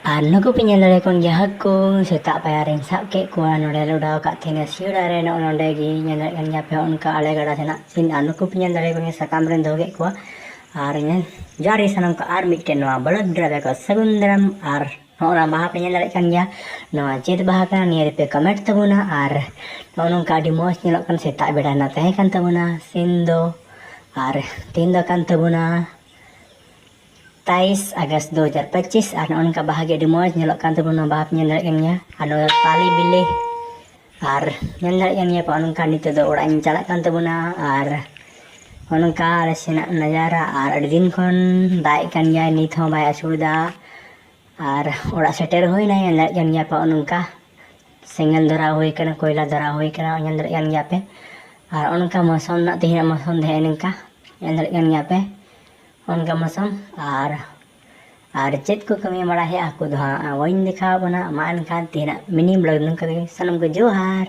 Ar nuku penyelare kon jahaku setak payaring sak ke kuah nore luda kak tina siudare no nonde gi nyandak yang nyape on ka ale gada sena sin nuku penyelare kon sakam ren doge kuah ar nyen jari sanam ka ar mitten noa balad drabe ka sagundram ar nora baha penyelare kan ya noa chet baha kana niya pe comment tabuna ar nonong ka di mos nyelok kan setak beda na teh kan tabuna sindo ar tindo kan tabuna 23 Agustus 2025 uनका bahagia di mos nyelokkan tabuna bahap nyandar nya anu tali bilih ar nyandar nya pa uनका nito do orang chalak kan tabuna ar uनका resina najara ar adi din kon dai kan ya nit ho bai asuda ar ora seter hoi na nyandar nya pa uनका singal dara hoi kana koila dara hoi kana nyandar nya pe ar uनका moson na tihna moson de uनका nyandar nya pe उनका मौसम और चेत को कमी बड़ा है आपको वही दिखा बना मान खान तीना मिनी ब्लॉग नंका सनम को जोहार।